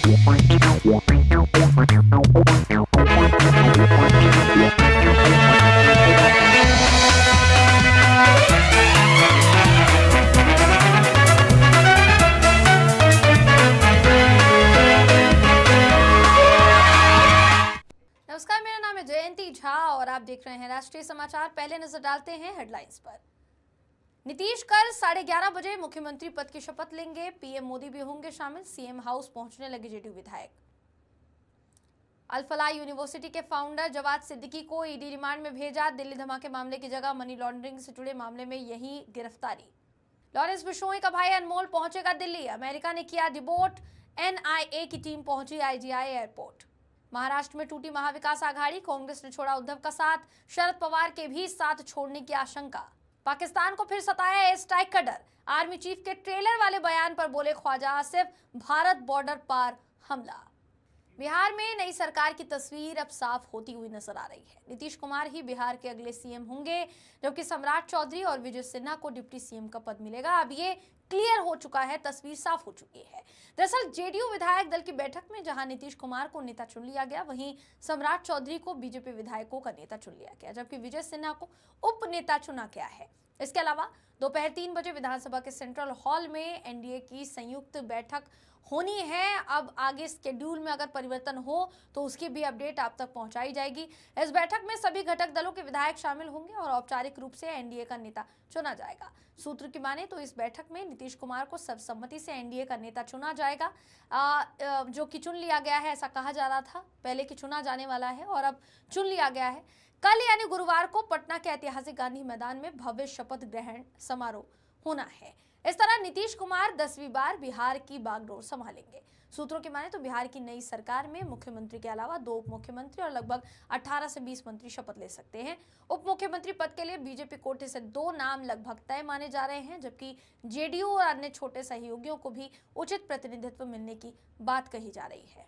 नमस्कार, मेरा नाम है जयंती झा और आप देख रहे हैं राष्ट्रीय समाचार। पहले नजर डालते हैं हेडलाइंस पर। नीतीश कल 11:30 बजे मुख्यमंत्री पद की शपथ लेंगे। पीएम मोदी भी होंगे शामिल। सीएम हाउस पहुंचने लगे जेडीयू विधायक। अल-फलाह यूनिवर्सिटी के फाउंडर जवाद सिद्दीकी को ईडी रिमांड में भेजा। दिल्ली धमाके मामले की जगह मनी लॉन्ड्रिंग से जुड़े मामले में यही गिरफ्तारी। लॉरेंस बिश्नोई का भाई अनमोल पहुंचेगा दिल्ली। अमेरिका ने किया डिबोट। एनआईए की टीम पहुंची आईजीआई एयरपोर्ट। महाराष्ट्र में टूटी महाविकास आघाड़ी। कांग्रेस ने छोड़ा उद्धव का साथ। शरद पवार के भी साथ छोड़ने की आशंका। पाकिस्तान को फिर सताया एयर स्ट्राइक का डर। आर्मी चीफ के ट्रेलर वाले बयान पर बोले ख्वाजा आसिफ, भारत बॉर्डर पार हमला। बिहार में नई सरकार की तस्वीर अब साफ होती हुई नजर आ रही है। नीतीश कुमार ही बिहार के अगले सीएम होंगे, जबकि सम्राट चौधरी और विजय सिन्हा को डिप्टी सीएम का पद मिलेगा। अब ये क्लियर हो चुका है, तस्वीर साफ हो चुकी है। दरअसल जेडीयू विधायक दल की बैठक में जहां नीतीश कुमार को नेता चुन लिया गया, वहीं सम्राट चौधरी को बीजेपी विधायकों का नेता चुन लिया गया, जबकि विजय सिन्हा को उप नेता चुना गया है। इसके अलावा दोपहर 3 बजे विधानसभा के सेंट्रल हॉल में एनडीए की संयुक्त बैठक होनी है। अब आगे शेड्यूल में अगर परिवर्तन हो तो उसकी भी अपडेट आप तक पहुंचाई जाएगी। इस बैठक में सभी घटक दलों के विधायक शामिल होंगे और औपचारिक रूप से एनडीए का नेता चुना जाएगा। सूत्र की माने तो इस बैठक में नीतीश कुमार को सर्वसम्मति से एनडीए का नेता चुना जाएगा, जो कि चुन लिया गया है। ऐसा कहा जा रहा था पहले कि चुना जाने वाला है और अब चुन लिया गया है। कल यानी गुरुवार को पटना के ऐतिहासिक गांधी मैदान में भव्य शपथ ग्रहण समारोह होना है। इस तरह नीतीश कुमार 10वीं बार बिहार की बागडोर संभालेंगे। सूत्रों की माने तो बिहार की नई सरकार में मुख्यमंत्री के अलावा 2 उप मुख्यमंत्री और लगभग 18 से 20 मंत्री शपथ ले सकते हैं। उप मुख्यमंत्री पद के लिए बीजेपी कोटे से 2 नाम लगभग तय माने जा रहे हैं, जबकि जेडीयू और अन्य छोटे सहयोगियों को भी उचित प्रतिनिधित्व मिलने की बात कही जा रही है।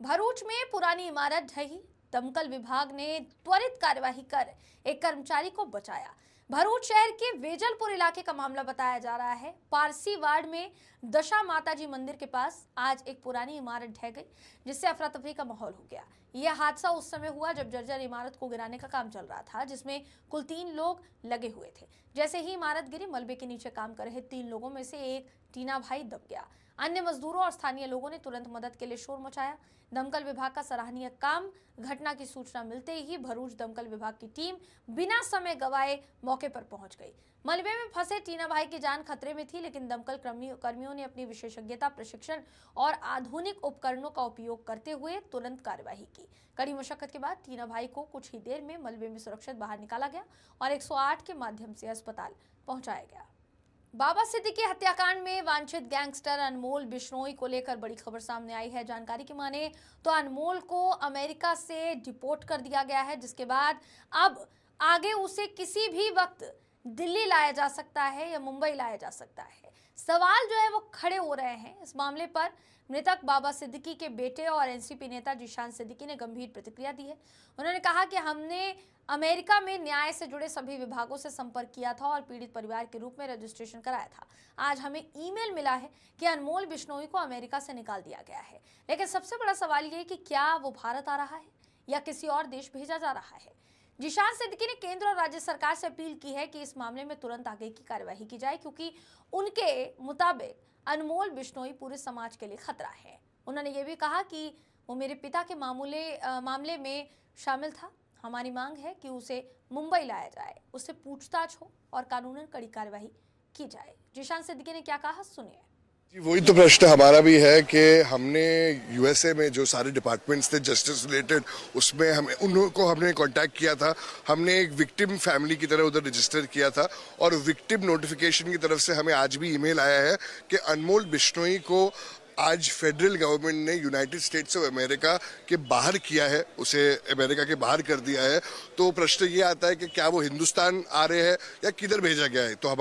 भरूच में पुरानी इमारत ढही। दमकल विभाग ने त्वरित कार्यवाही कर एक कर्मचारी को बचाया। भरूच शहर के वेजलपुर इलाके का मामला बताया जा रहा है। पारसी वार्ड में दशा माता जी मंदिर के पास आज एक पुरानी इमारत ढह गई, जिससे अफरा तफरी का माहौल हो गया। यह हादसा उस समय हुआ जब जर्जर इमारत को गिराने का काम चल रहा था, जिसमें कुल 3 लोग लगे हुए थे। जैसे ही इमारत गिरी, मलबे के नीचे काम कर रहे 3 लोगों में से एक टीना भाई दब गया। अन्य मजदूरों और स्थानीय लोगों ने तुरंत मदद के लिए शोर मचाया। दमकल विभाग का सराहनीय काम। घटना की सूचना मिलते ही भरूच दमकल विभाग की टीम बिना समय गवाए मौके पर पहुंच गई। मलबे में फंसे टीना भाई की जान खतरे में थी, लेकिन दमकल कर्मियों ने अपनी विशेषज्ञता, प्रशिक्षण और आधुनिक उपकरणों का उपयोग करते हुए तुरंत कार्यवाही की। कड़ी मशक्कत के बाद टीना भाई को कुछ ही देर में मलबे में सुरक्षित बाहर निकाला गया और 108 के माध्यम से अस्पताल पहुंचाया गया। बाबा सिद्दीकी हत्याकांड में वांछित गैंगस्टर अनमोल बिश्नोई को लेकर बड़ी खबर सामने आई है। जानकारी की माने तो अनमोल को अमेरिका से डिपोर्ट कर दिया गया है, जिसके बाद अब आगे उसे किसी भी वक्त दिल्ली लाया जा सकता है या मुंबई लाया जा सकता है। सवाल जो है वो खड़े हो रहे हैं। इस मामले पर मृतक बाबा सिद्दीकी के बेटे और एनसीपी नेता जीशान सिद्दीकी ने गंभीर प्रतिक्रिया दी है। उन्होंने कहा कि हमने अमेरिका में न्याय से जुड़े सभी विभागों से संपर्क किया था और पीड़ित परिवार के रूप में रजिस्ट्रेशन कराया था। आज हमें ईमेल मिला है कि अनमोल बिश्नोई को अमेरिका से निकाल दिया गया है, लेकिन सबसे बड़ा सवाल ये कि क्या वो भारत आ रहा है या किसी और देश भेजा जा रहा है। जीशान सिद्दीकी ने केंद्र और राज्य सरकार से अपील की है कि इस मामले में तुरंत आगे की कार्यवाही की जाए, क्योंकि उनके मुताबिक अनमोल बिश्नोई पूरे समाज के लिए खतरा है। उन्होंने ये भी कहा कि वो मेरे पिता के मामले में शामिल था। हमारी मांग है कि उसे मुंबई लाया जाए, उससे पूछताछ हो और कानूनन कड़ी कार्यवाही की जाए। जीशान सिद्दीकी ने क्या कहा, सुनिए। वही तो प्रश्न हमारा भी है कि हमने यूएसए में जो सारे डिपार्टमेंट्स थे जस्टिस रिलेटेड, उसमें हमने कांटेक्ट किया था। हमने एक विक्टिम फैमिली की तरह उधर रजिस्टर किया था और विक्टिम नोटिफिकेशन की तरफ से हमें आज भी ईमेल आया है कि अनमोल बिश्नोई को आज फेडरल गवर्नमेंट ने यूनाइटेड स्टेट्स ऑफ अमेरिका के बाहर किया है, उसे अमेरिका के बाहर कर दिया है। तो प्रश्न ये आता है कि क्या वो हिंदुस्तान आ रहे हैं या किधर भेजा गया है। तो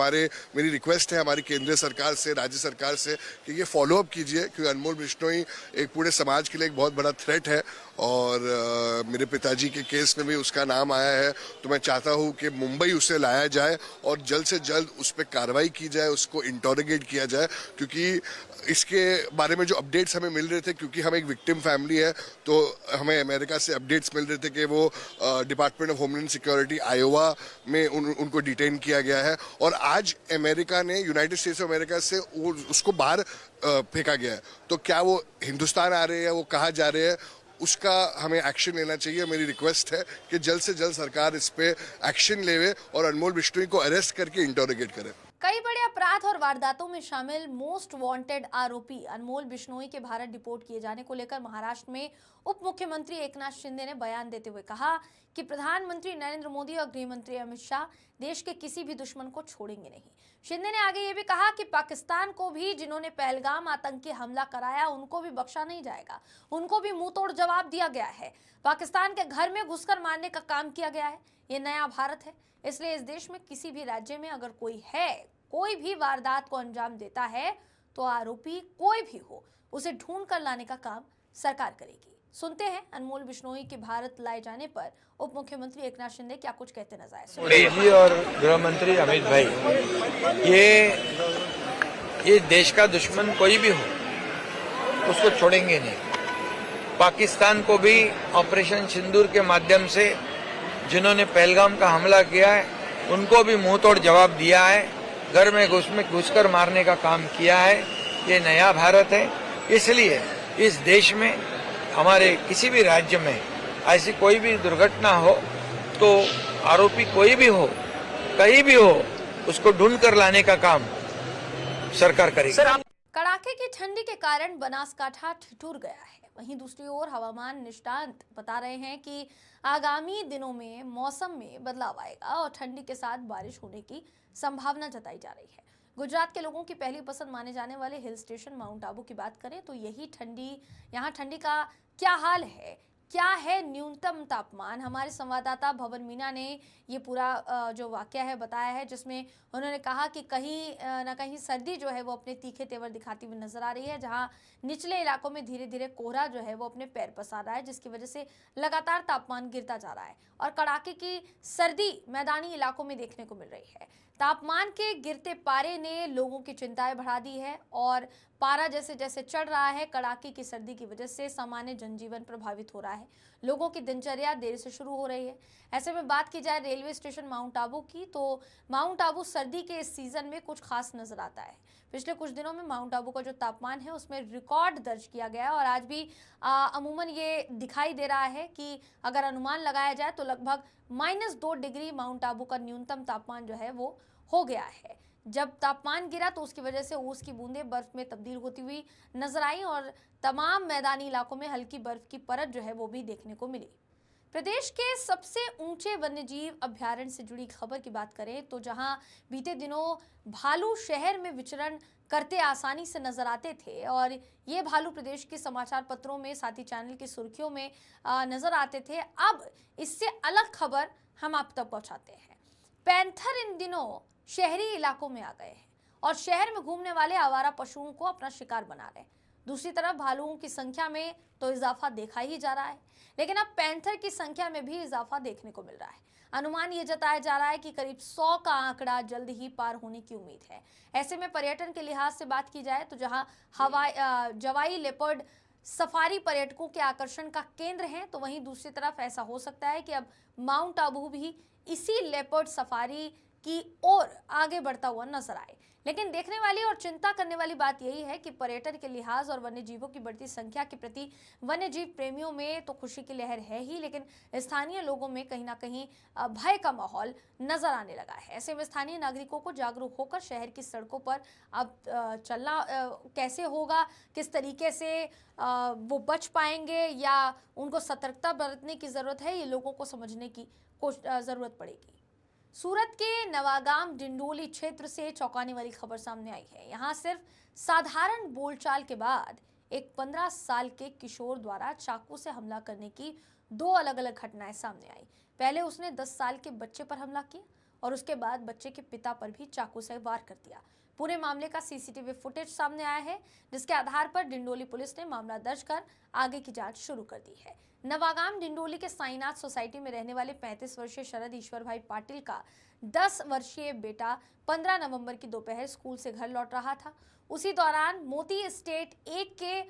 मेरी रिक्वेस्ट है हमारी केंद्रीय सरकार से, राज्य सरकार से कि ये फॉलोअप कीजिए, क्योंकि अनमोल बिश्नोई एक पूरे समाज के लिए एक बहुत बड़ा थ्रेट है और मेरे पिताजी के केस में भी उसका नाम आया है। तो मैं चाहता हूँ कि मुंबई उसे लाया जाए और जल्द से जल्द उस पर कार्रवाई की जाए, उसको इंटरोगेट किया जाए, क्योंकि इसके बारे में जो अपडेट्स हमें मिल रहे थे, क्योंकि हम एक विक्टिम फैमिली है, तो हमें अमेरिका से अपडेट्स मिल रहे थे कि वो department of homeland security Iowa में उनको डिटेन किया गया है और आज अमेरिका ने, यूनाइटेड स्टेट्स ऑफ अमेरिका से उसको बाहर फेंका गया है। तो क्या वो हिंदुस्तान आ रहे हैं, वो कहाँ जा रहे हैं, उसका हमें एक्शन लेना चाहिए। मेरी रिक्वेस्ट है कि जल्द से जल्द सरकार इस पे एक्शन लेवे और अनमोल बिश्नोई को अरेस्ट करके इंटरोगेट करे। कई बड़े अपराध और वारदातों में शामिल मोस्ट वांटेड आरोपी अनमोल बिश्नोई के भारत डिपोर्ट किए जाने को लेकर महाराष्ट्र में उप मुख्यमंत्री एकनाथ शिंदे ने बयान देते हुए कहा कि प्रधानमंत्री नरेंद्र मोदी और गृह मंत्री अमित शाह देश के किसी भी दुश्मन को छोड़ेंगे नहीं। शिंदे ने आगे ये भी कहा कि पाकिस्तान को भी, जिन्होंने पहलगाम आतंकी हमला कराया, उनको भी बख्शा नहीं जाएगा, उनको भी मुंह तोड़ जवाब दिया गया है। पाकिस्तान के घर में घुसकर मारने का काम किया गया है। ये नया भारत है, इसलिए इस देश में किसी भी राज्य में अगर कोई भी वारदात को अंजाम देता है तो आरोपी कोई भी हो, उसे ढूंढ कर लाने का काम सरकार करेगी। सुनते हैं अनमोल बिश्नोई के भारत लाए जाने पर उप मुख्यमंत्री एकनाथ शिंदे क्या कुछ कहते नजर आए। जी और गृह मंत्री अमित भाई, ये देश का दुश्मन कोई भी हो उसको छोड़ेंगे नहीं। पाकिस्तान को भी ऑपरेशन सिंदूर के माध्यम से जिन्होंने पहलगाम का हमला किया है उनको भी मुंह तोड़ जवाब दिया है, घर में घुसकर मारने का काम किया है। ये नया भारत है, इसलिए इस देश में हमारे किसी भी राज्य में ऐसी कोई भी दुर्घटना हो तो आरोपी कोई भी हो, कहीं भी हो, उसको ढूंढ कर लाने का काम सरकार करेगी। कड़ाके की ठंडी के कारण बनासकांठा ठिठुर गया है। वहीं दूसरी ओर हवामान निष्णात बता रहे हैं कि आगामी दिनों में मौसम में बदलाव आएगा और ठंडी के साथ बारिश होने की संभावना जताई जा रही है। गुजरात के लोगों की पहली पसंद माने जाने वाले हिल स्टेशन माउंट आबू की बात करें तो यहाँ ठंडी का क्या हाल है, क्या है न्यूनतम तापमान, हमारे संवाददाता भवन मीना ने ये पूरा जो वाकया है बताया है, जिसमें उन्होंने कहा कि कहीं ना कहीं सर्दी जो है वो अपने तीखे तेवर दिखाती हुई नजर आ रही है, जहां निचले इलाकों में धीरे धीरे कोहरा जो है वो अपने पैर पसार रहा है, जिसकी वजह से लगातार तापमान गिरता जा रहा है और कड़ाके की सर्दी मैदानी इलाकों में देखने को मिल रही है। तापमान के गिरते पारे ने लोगों की चिंताएं बढ़ा दी है और पारा जैसे जैसे चढ़ रहा है, कड़ाके की सर्दी की वजह से सामान्य जनजीवन प्रभावित हो रहा है। लोगों की दिनचर्या देर से शुरू हो रही है। ऐसे में बात की जाए रेलवे स्टेशन माउंट आबू की, तो माउंट आबू सर्दी के इस सीजन में कुछ खास नजर आता है। पिछले कुछ दिनों में माउंट आबू का जो तापमान है उसमें रिकॉर्ड दर्ज किया गया है और आज भी अमूमन ये दिखाई दे रहा है कि अगर अनुमान लगाया जाए तो लगभग -2 डिग्री माउंट आबू का न्यूनतम तापमान जो है वो हो गया है। जब तापमान गिरा तो उसकी वजह से ओस की बूंदें बर्फ में तब्दील होती हुई नजर आई और तमाम मैदानी इलाकों में हल्की बर्फ की परत जो है वो भी देखने को मिली। प्रदेश के सबसे ऊंचे वन्यजीव अभ्यारण्य से जुड़ी खबर की बात करें तो जहां बीते दिनों भालू शहर में विचरण करते आसानी से नजर आते थे और ये भालू प्रदेश के समाचार पत्रों में, साथी चैनल की सुर्खियों में नजर आते थे, अब इससे अलग खबर हम आप तक पहुंचाते हैं। पैंथर इन दिनों शहरी इलाकों में आ गए हैं और शहर में घूमने वाले आवारा पशुओं को अपना शिकार बना रहे हैं। दूसरी तरफ भालुओं की संख्या में तो इजाफा देखा ही जा रहा है, लेकिन अब पैंथर की संख्या में भी इजाफा देखने को मिल रहा है। अनुमान ये जताया जा रहा है कि करीब 100 का आंकड़ा जल्द ही पार होने की उम्मीद है। ऐसे में पर्यटन के लिहाज से बात की जाए तो जहां जवाई लेपर्ड सफारी पर्यटकों के आकर्षण का केंद्र है, तो वहीं दूसरी तरफ ऐसा हो सकता है कि अब माउंट आबू भी इसी लेपर्ड सफारी की ओर आगे बढ़ता हुआ नजर आए। लेकिन देखने वाली और चिंता करने वाली बात यही है कि पर्यटन के लिहाज और वन्य जीवों की बढ़ती संख्या के प्रति वन्य जीव प्रेमियों में तो खुशी की लहर है ही, लेकिन स्थानीय लोगों में कहीं ना कहीं भय का माहौल नजर आने लगा है। ऐसे में स्थानीय नागरिकों को जागरूक होकर शहर की सड़कों पर अब चलना कैसे होगा, किस तरीके से वो बच पाएंगे या उनको सतर्कता बरतने की जरूरत है, ये लोगों को समझने की जरूरत पड़ेगी। सूरत के नवागाम डिंडोली क्षेत्र से चौंकाने वाली खबर सामने आई है। यहाँ सिर्फ साधारण बोलचाल के बाद एक 15 साल के किशोर द्वारा चाकू से हमला करने की 2 अलग अलग घटनाएं सामने आई। पहले उसने 10 साल के बच्चे पर हमला किया और उसके बाद बच्चे के पिता पर भी चाकू से वार कर दिया। पूरे मामले का सीसीटीवी फुटेज सामने आया है, जिसके आधार पर डिंडोली पुलिस ने मामला दर्ज कर आगे की जांच शुरू कर दी है। नवागाम डिंडोली के साईनाथ सोसाइटी में रहने वाले 35 वर्षीय शरद ईश्वर भाई पाटिल का 10 वर्षीय बेटा 15 नवंबर की दोपहर स्कूल से घर लौट रहा था। उसी दौरान मोती एस्टेट 1 के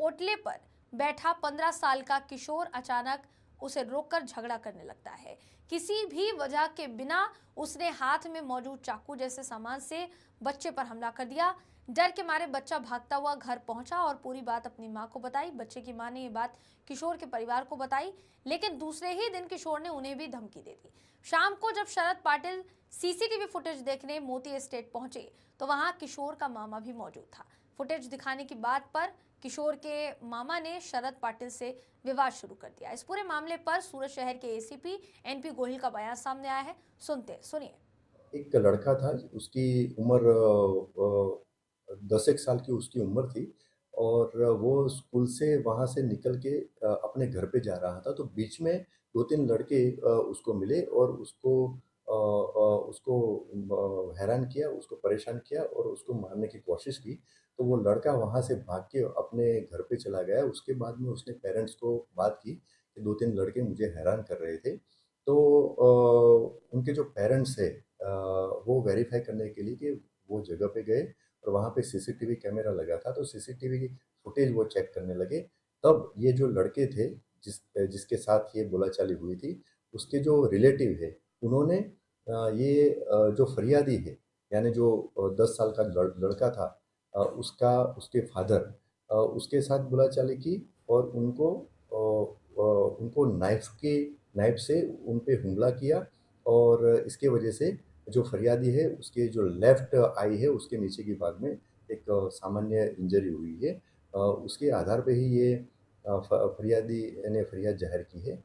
ओटले पर बैठा 15 साल का किशोर अचानक उसे रोककर झगड़ा करने लगता है। किसी भी वजह के बिना उसने हाथ में मौजूद चाकू जैसे सामान से बच्चे पर हमला कर दिया। डर के मारे बच्चा भागता हुआ घर पहुंचा और पूरी बात अपनी मां को बताई। बच्चे की मां ने ये बात किशोर के परिवार को बताई, लेकिन दूसरे ही दिन किशोर ने उन्हें भी धमकी दे दी। शाम को जब शरद पाटिल सीसीटीवी फुटेज देखने मोती एस्टेट पहुंचे तो वहां किशोर का मामा भी मौजूद था। फुटेज दिखाने की बात पर किशोर के मामा ने शरद पाटिल से विवाद शुरू कर दिया। इस पूरे मामले पर सूरत शहर के एसीपी एनपी गोहिल का बयान सामने आया है, सुनिए। एक लड़का था, उसकी उम्र 10 साल की उसकी उम्र थी और वो स्कूल से वहाँ से निकल के अपने घर पे जा रहा था। तो बीच में 2-3 लड़के उसको मिले और उसको हैरान किया, उसको परेशान किया और उसको मारने की कोशिश की। तो वो लड़का वहाँ से भाग के अपने घर पे चला गया। उसके बाद में उसने पेरेंट्स को बात की कि 2-3 लड़के मुझे हैरान कर रहे थे। तो उनके जो पेरेंट्स है वो वेरीफाई करने के लिए कि वो जगह पे गए और वहाँ पे सीसीटीवी कैमरा लगा था, तो सीसीटीवी की फुटेज वो चेक करने लगे। तब ये जो लड़के थे जिसके साथ ये बोलाचाली हुई थी, उसके जो रिलेटिव है उन्होंने जो फरियादी है यानी जो 10 साल का लड़का था उसके फादर उसके साथ बोलाचाली की और उनको नाइफ से उन पे हमला किया और इसके वजह से जो फरियादी है उसके जो लेफ्ट आई है उसके नीचे की भाग में एक सामान्य इंजरी हुई है। उसके आधार पे ही ये फरियादी ने फरियाद जाहिर की है।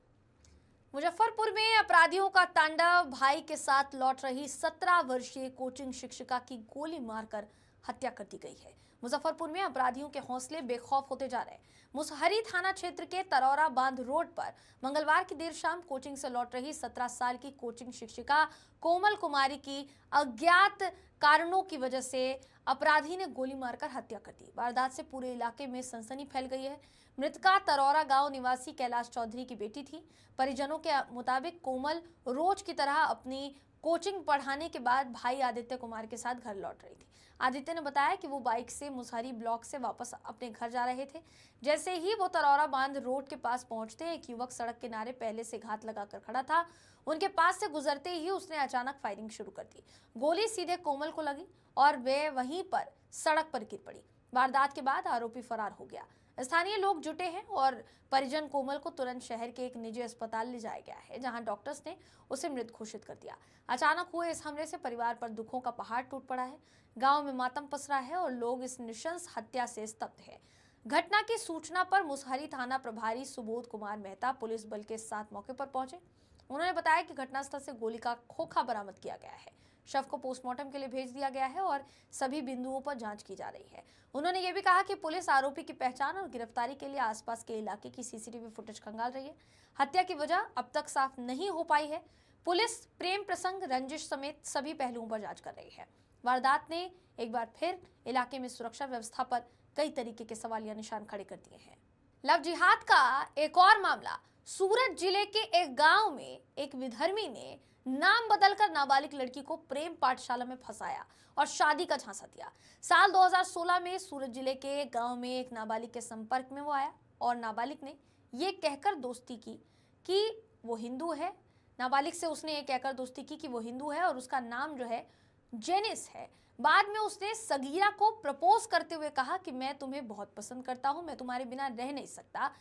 मुजफ्फरपुर में अपराधियों का तांडव, भाई के साथ लौट रही 17 वर्षीय कोचिंग शिक्षिका की गोली मारकर हत्या कर दी गई है। मुजफ्फरपुर में अपराधियों के हौसले बेखौफ होते जा रहे हैं। मुसहरी थाना क्षेत्र के तरौरा बांध रोड पर मंगलवार की देर शाम कोचिंग से लौट रही 17 साल की कोचिंग शिक्षिका कोमल कुमारी की अज्ञात कारणों की वजह से अपराधी ने गोली मारकर हत्या कर दी। वारदात से पूरे इलाके में सनसनी फैल गई है। मृतका तरौरा गांव निवासी कैलाश चौधरी की बेटी थी। परिजनों के मुताबिक कोमल रोज की तरह अपनी कोचिंग पढ़ाने के बाद भाई आदित्य कुमार के साथ घर लौट रही थी। आदित्य ने बताया कि वो बाइक से मुसहरी ब्लॉक से वापस अपने घर जा रहे थे। जैसे ही वो तरौरा बांध रोड के पास पहुंचते, एक युवक सड़क किनारे पहले से घात लगाकर खड़ा था। उनके पास से गुजरते ही उसने अचानक फायरिंग शुरू कर दी। गोली सीधे कोमल को लगी और वे वहीं पर सड़क पर गिर पड़ी। वारदात के बाद आरोपी फरार हो गया। स्थानीय लोग जुटे हैं और परिजन कोमल को तुरंत शहर के एक निजी अस्पताल ले जाया गया है, जहां डॉक्टर्स ने उसे मृत घोषित कर दिया। अचानक हुए इस हमले से परिवार पर दुखों का पहाड़ टूट पड़ा है। गांव में मातम पसरा है और लोग इस नृशंस हत्या से स्तब्ध है। घटना की सूचना पर मुसहरी थाना प्रभारी सुबोध कुमार मेहता पुलिस बल के साथ मौके पर पहुंचे। उन्होंने बताया कि घटनास्थल से गोली का खोखा बरामद किया गया है। शव को पोस्टमार्टम के लिए भेज दिया गया है और सभी बिंदुओं पर जांच की जा रही है। उन्होंने ये भी कहा कि पुलिस आरोपी की पहचान और गिरफ्तारी के लिए आसपास के इलाके की सीसीटीवी फुटेज खंगाल रही है। हत्या की वजह अब तक साफ नहीं हो पाई है। पुलिस प्रेम प्रसंग, रंजिश समेत सभी पहलुओं पर जांच कर रही है। वारदात ने एक बार फिर इलाके में सुरक्षा व्यवस्था पर कई तरीके के सवालिया निशान खड़े कर दिए हैं। लव जिहाद का एक और मामला। सूरत जिले के एक गांव में एक विधर्मी ने नाम बदलकर नाबालिग लड़की को प्रेम पाठशाला में फंसाया और शादी का झांसा दिया। साल 2016 में सूरत जिले के गांव में एक नाबालिग के संपर्क में वो आया और नाबालिग ने ये कहकर दोस्ती की कि वो हिंदू है। नाबालिग से उसने ये कहकर दोस्ती की कि वो हिंदू है और उसका नाम जो है जेनिस है। बाद में उसने सगीरा को प्रपोज करते हुए कहा कि मैं तुम्हें बहुत पसंद करता हूं, मैं तुम्हारे बिना रह नहीं सकता।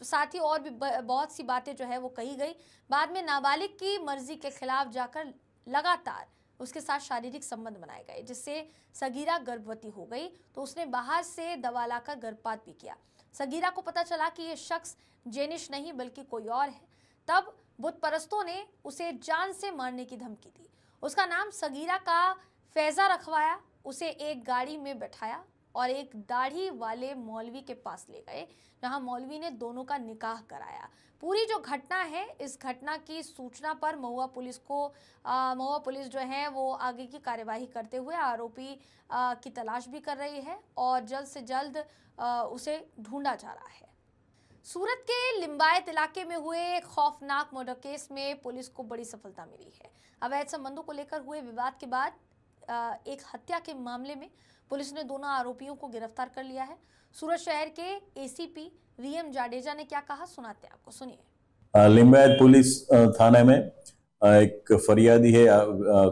साथ ही और भी बहुत सी बातें जो है वो कही गई। बाद में नाबालिग की मर्जी के खिलाफ जाकर लगातार उसके साथ शारीरिक संबंध बनाए गए, जिससे सगीरा गर्भवती हो गई। तो उसने बाहर से दवा लाकर गर्भपात भी किया। सगीरा को पता चला कि ये शख्स जेनिश नहीं बल्कि कोई और है। तब बुत परस्तों ने उसे जान से मारने की धमकी दी। उसका नाम सगीरा का फैजा रखवाया, उसे एक गाड़ी में बैठाया और एक दाढ़ी वाले मौलवी के पास ले गए, जहां मौलवी ने दोनों का निकाह कराया। पूरी जो घटना है, इस घटना की सूचना पर महुआ पुलिस जो है वो आगे की कार्यवाही करते हुए आरोपी की तलाश भी कर रही है और जल्द से जल्द उसे ढूंढा जा रहा है। सूरत के लिंबायत इलाके में हुए खौफनाक मर्डर केस में पुलिस को बड़ी सफलता मिली है। अवैध संबंधों को लेकर हुए विवाद के बाद एक हत्या के मामले में पुलिस ने दोनों आरोपियों को गिरफ्तार कर लिया है। सूरत शहर के एसीपी वीएम जाडेजा ने क्या कहा, सुनाते हैं आपको, सुनिए। लिंबायत पुलिस थाने में एक फरियादी है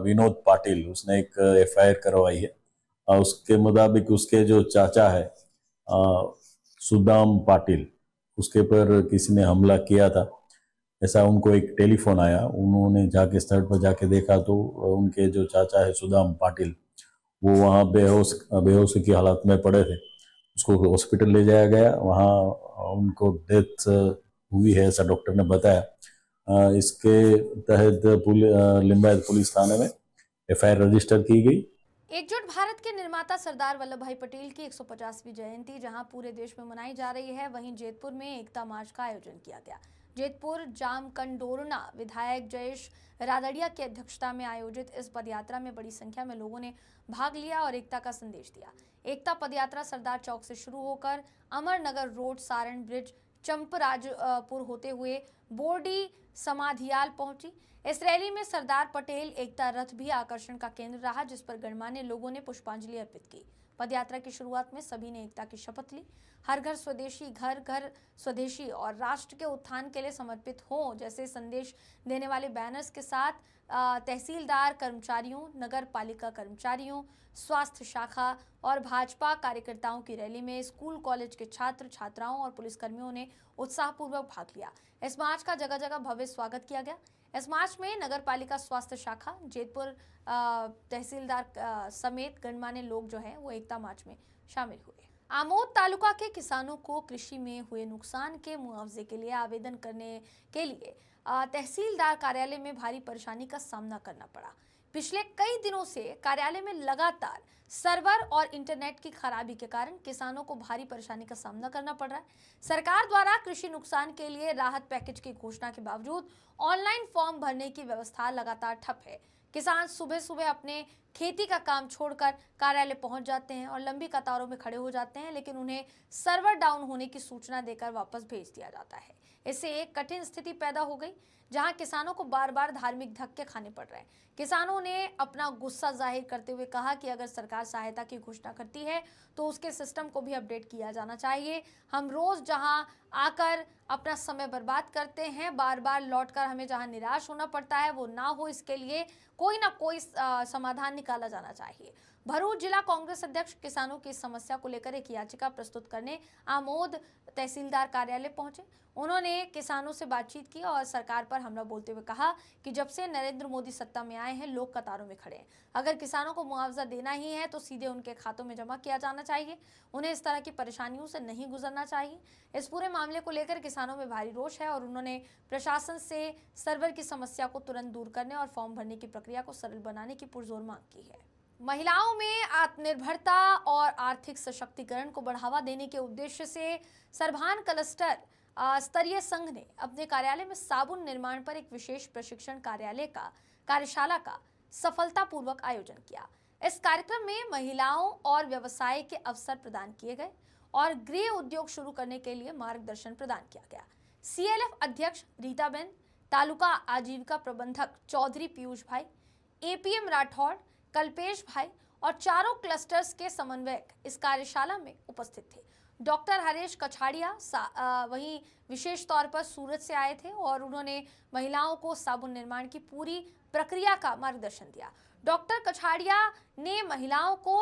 विनोद पाटिल, उसने एक एफआईआर करवाई है। उसके मुताबिक उसके जो चाचा है सुदाम पाटिल, उसके पर किसी ने हमला किया था, ऐसा उनको एक टेलीफोन आया। उन्होंने जाके स्थल पर जाके देखा तो उनके जो चाचा है सुदाम पाटिल, वो वहाँ बेहोशी की हालत में पड़े थे। उसको हॉस्पिटल ले जाया गया, वहाँ उनको डेथ हुई है ऐसा डॉक्टर ने बताया। इसके तहत लिंबायत पुलिस थाने में एफआईआर रजिस्टर की गई। एकजुट भारत के निर्माता सरदार वल्लभ भाई पटेल की 150वीं जयंती जहां पूरे देश में मनाई जा रही है, वहीं जेतपुर में एकता मार्च का आयोजन किया गया। जेतपुर जामकंडोरना विधायक जयेश रादड़िया की अध्यक्षता में आयोजित इस पदयात्रा में बड़ी संख्या में लोगों ने भाग लिया और एकता का संदेश दिया। एकता पदयात्रा सरदार चौक से शुरू होकर अमरनगर रोड, सारण ब्रिज, चंपराजपुर होते हुए बोर्डी समाधियाल पहुंची। इस रैली में सरदार पटेल एकता रथ भी आकर्षण का केंद्र रहा, जिस पर गणमान्य लोगों ने पुष्पांजलि अर्पित की। पदयात्रा की शुरुआत में सभी ने एकता की शपथ ली। हर घर स्वदेशी, घर घर स्वदेशी और राष्ट्र के उत्थान के लिए समर्पित हों जैसे संदेश देने वाले बैनर्स के साथ तहसीलदार कर्मचारियों, नगर पालिका कर्मचारियों, स्वास्थ्य शाखा और भाजपा कार्यकर्ताओं की रैली में स्कूल कॉलेज के छात्र छात्राओं और पुलिसकर्मियों ने उत्साहपूर्वक भाग लिया। इस मार्च का जगह जगह भव्य स्वागत किया गया। इस मार्च में नगर पालिका स्वास्थ्य शाखा, जेतपुर तहसीलदार समेत गणमान्य लोग जो हैं वो एकता मार्च में शामिल हुए। आमोद तालुका के किसानों को कृषि में हुए नुकसान के मुआवजे के लिए आवेदन करने के लिए तहसीलदार कार्यालय में भारी परेशानी का सामना करना पड़ा। पिछले कई दिनों से कार्यालय में लगातार सर्वर और इंटरनेट की खराबी के कारण किसानों को भारी परेशानी का सामना करना पड़ रहा है। सरकार द्वारा कृषि नुकसान के लिए राहत पैकेज की घोषणा के बावजूद ऑनलाइन फॉर्म भरने की व्यवस्था लगातार ठप है। किसान सुबह सुबह अपने खेती का काम छोड़कर कार्यालय पहुंच जाते हैं और लंबी कतारों में खड़े हो जाते हैं, लेकिन उन्हें सर्वर डाउन होने की सूचना देकर वापस भेज दिया जाता है। इससे एक कठिन स्थिति पैदा हो गई, जहां किसानों को बार बार धार्मिक धक्के खाने पड़ रहे हैं। किसानों ने अपना गुस्सा जाहिर करते हुए कहा कि अगर सरकार सहायता की घोषणा करती है तो उसके सिस्टम को भी अपडेट किया जाना चाहिए। हम रोज जहां आकर अपना समय बर्बाद करते हैं, बार बार लौटकर हमें जहां निराश होना पड़ता है, वो ना हो, इसके लिए कोई ना कोई समाधान निकाला जाना चाहिए। भरूच जिला कांग्रेस अध्यक्ष किसानों की समस्या को लेकर एक याचिका प्रस्तुत करने आमोद तहसीलदार कार्यालय पहुंचे। उन्होंने किसानों से बातचीत की और सरकार पर हमला बोलते हुए कहा कि जब से नरेंद्र मोदी सत्ता में आए हैं, लोग कतारों में खड़े हैं। अगर किसानों को मुआवजा देना ही है तो सीधे उनके खातों में जमा किया जाना चाहिए। उन्हें इस तरह की परेशानियों से नहीं गुजरना चाहिए। इस पूरे मामले को लेकर किसानों में भारी रोष है और उन्होंने प्रशासन से सर्वर की समस्या को तुरंत दूर करने और फॉर्म भरने की प्रक्रिया को सरल बनाने की पुरजोर मांग की है। महिलाओं में आत्मनिर्भरता और आर्थिक सशक्तिकरण को बढ़ावा देने के उद्देश्य से सरभान क्लस्टर स्तरीय संघ ने अपने कार्यालय में साबुन निर्माण पर एक विशेष प्रशिक्षण कार्यशाला का सफलतापूर्वक आयोजन किया। इस कार्यक्रम में महिलाओं और व्यवसाय के अवसर प्रदान किए गए और गृह उद्योग शुरू करने के लिए मार्गदर्शन प्रदान किया गया। सीएलएफ अध्यक्ष रीताबेन, तालुका आजीविका प्रबंधक चौधरी पीयूष भाई, एपीएम राठौड़, कल्पेश भाई और चारों क्लस्टर्स के समन्वयक इस कार्यशाला में उपस्थित थे। डॉक्टर हरेश कछाड़िया वहीं विशेष तौर पर सूरत से आए थे और उन्होंने महिलाओं को साबुन निर्माण की पूरी प्रक्रिया का मार्गदर्शन दिया। डॉक्टर कछाड़िया ने महिलाओं को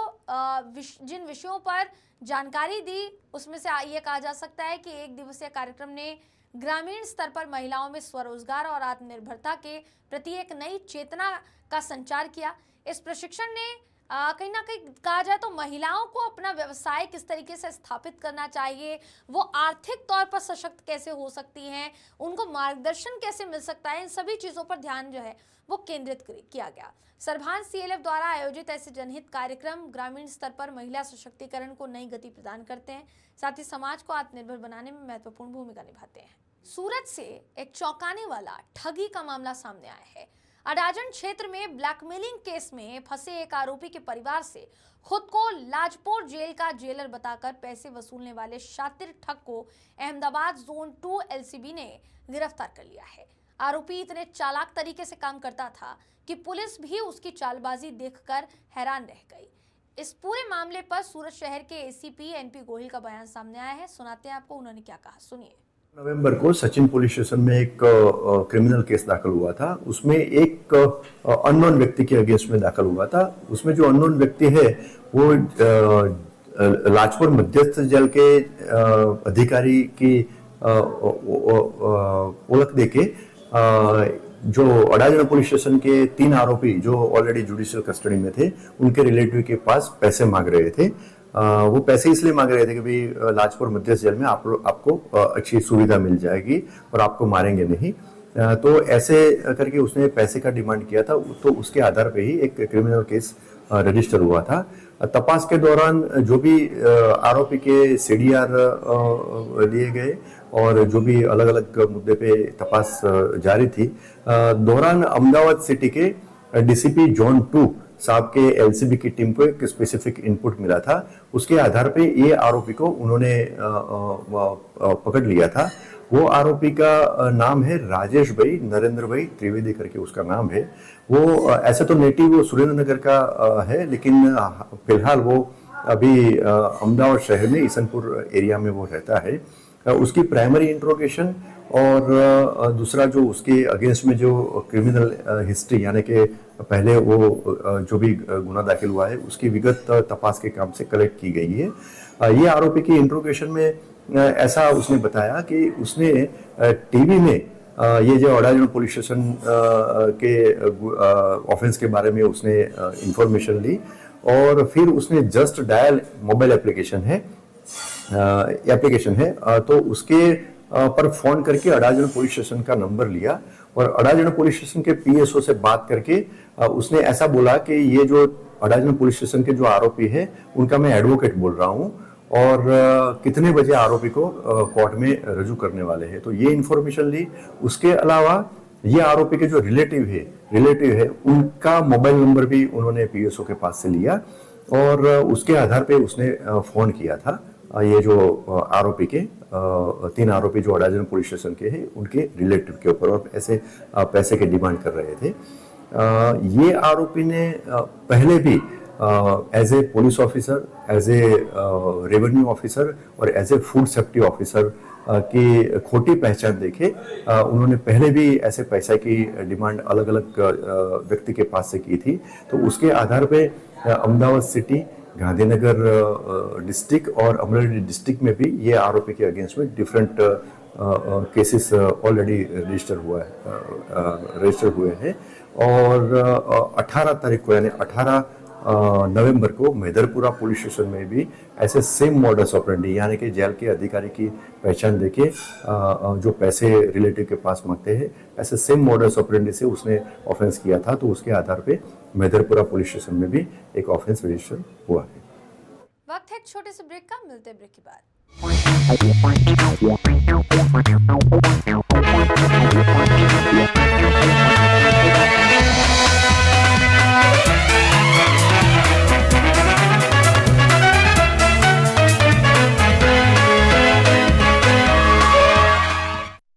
जिन विषयों पर जानकारी दी, उसमें से ये कहा जा सकता है कि एक दिवसीय कार्यक्रम ने ग्रामीण स्तर पर महिलाओं में स्वरोजगार और आत्मनिर्भरता के प्रति एक नई चेतना का संचार किया। इस प्रशिक्षण ने कहीं ना कहीं कहा जाए तो महिलाओं को अपना व्यवसाय किस तरीके से स्थापित करना चाहिए, वो आर्थिक तौर पर सशक्त कैसे हो सकती हैं, उनको मार्गदर्शन कैसे मिल सकता है, इन सभी चीज़ों पर ध्यान जो है वो केंद्रित किया गया। सरभान CLF द्वारा आयोजित ऐसे जनहित कार्यक्रम ग्रामीण स्तर पर महिला सशक्तिकरण को नई गति प्रदान करते हैं, साथ ही समाज को आत्मनिर्भर बनाने में महत्वपूर्ण भूमिका निभाते हैं। सूरत से एक चौंकाने वाला ठगी का मामला सामने आया है। अडाजन क्षेत्र में ब्लैकमेलिंग केस में फंसे एक आरोपी के परिवार से खुद को लाजपोर जेल का जेलर बताकर पैसे वसूलने वाले शातिर ठग को अहमदाबाद जोन 2 LCB ने गिरफ्तार कर लिया है। आरोपी इतने चालाक तरीके से काम करता था कि पुलिस भी उसकी चालबाजी देखकर हैरान रह गई। इस पूरे मामले पर सूरत शहर के ACP NP गोहिल का बयान सामने आया है, सुनाते हैं आपको, उन्होंने क्या कहा, सुनिए। नवंबर को सचिन पुलिस स्टेशन में एक क्रिमिनल केस दाखिल हुआ था। उसमें एक अननोन व्यक्ति के अगेंस्ट में दाखिल हुआ था। उसमें जो अननोन व्यक्ति है वो लाजपुर मध्यस्थ जेल के अधिकारी की ओळख देके जो अडाजन पुलिस स्टेशन के 3 आरोपी जो ऑलरेडी जुडिशियल कस्टडी में थे, उनके रिलेटिव के पास पैसे मांग रहे थे। वो पैसे इसलिए मांग रहे थे कि भाई लाजपुर मध्यस्थ जेल में आपको अच्छी सुविधा मिल जाएगी और आपको मारेंगे नहीं। तो ऐसे करके उसने पैसे का डिमांड किया था, तो उसके आधार पे ही एक क्रिमिनल केस रजिस्टर हुआ था। तपास के दौरान जो भी आरोपी के CDR लिए गए और जो भी अलग अलग मुद्दे पे तपास जारी थी, दौरान अहमदाबाद सिटी के DCP जोन 2 साहब के LCB की टीम को एक स्पेसिफिक इनपुट मिला था। उसके आधार पे ये आरोपी को उन्होंने पकड़ लिया था। वो आरोपी का नाम है राजेश भाई नरेंद्र भाई त्रिवेदी करके उसका नाम है। वो ऐसे तो नेटिव वो सुरेंद्र नगर का है, लेकिन फिलहाल वो अभी अहमदाबाद शहर में ईसनपुर एरिया में वो रहता है। उसकी प्राइमरी इंट्रोगेशन और दूसरा जो उसके अगेंस्ट में जो क्रिमिनल हिस्ट्री यानी कि पहले वो जो भी गुना दाखिल हुआ है उसकी विगत तपास के काम से कलेक्ट की गई है। ये आरोपी की इंट्रोगेशन में ऐसा उसने बताया कि उसने टीवी में ये जो अडाजन पुलिस स्टेशन के ऑफेंस के बारे में उसने इंफॉर्मेशन ली और फिर उसने जस्ट डायल मोबाइल एप्लीकेशन है तो उसके पर फोन करके अडाजन पुलिस स्टेशन का नंबर लिया और अडाजन पुलिस स्टेशन के PSO से बात करके उसने ऐसा बोला कि ये जो अडाजन पुलिस स्टेशन के जो आरोपी है उनका मैं एडवोकेट बोल रहा हूँ और कितने बजे आरोपी को कोर्ट में रजू करने वाले हैं। तो ये इंफॉर्मेशन ली। उसके अलावा ये आरोपी के जो रिलेटिव है उनका मोबाइल नंबर भी उन्होंने PSO के पास से लिया और उसके आधार पे उसने फोन किया था ये जो आरोपी के 3 आरोपी जो अडाजन पुलिस स्टेशन के हैं उनके रिलेटिव के ऊपर और ऐसे पैसे के डिमांड कर रहे थे। ये आरोपी ने पहले भी as a police officer, as a revenue officer और as a food safety officer की खोटी पहचान देखे उन्होंने पहले भी ऐसे पैसे की डिमांड अलग अलग व्यक्ति के पास से की थी। तो उसके आधार पे अहमदाबाद सिटी, गांधीनगर डिस्ट्रिक्ट और अमरेली डिस्ट्रिक्ट में भी ये आरोपी के अगेंस्ट में डिफरेंट केसेस ऑलरेडी रजिस्टर हुए हैं और 18 तारीख को यानी 18 नवंबर को मैदरपुरा पुलिस स्टेशन में भी ऐसे सेम मॉडस ऑपरेंडी यानी कि जेल के अधिकारी की पहचान देके जो पैसे रिलेटिव के पास मांगते हैं ऐसे सेम मॉडस ऑपरेंडी से उसने ऑफेंस किया था। तो उसके आधार पे मैदरपुरा पुलिस स्टेशन में भी एक ऑफेंस रजिस्टर हुआ है। वक्त है एक छोटे से ब्रेक का, मिलते ब्रेक के बाद।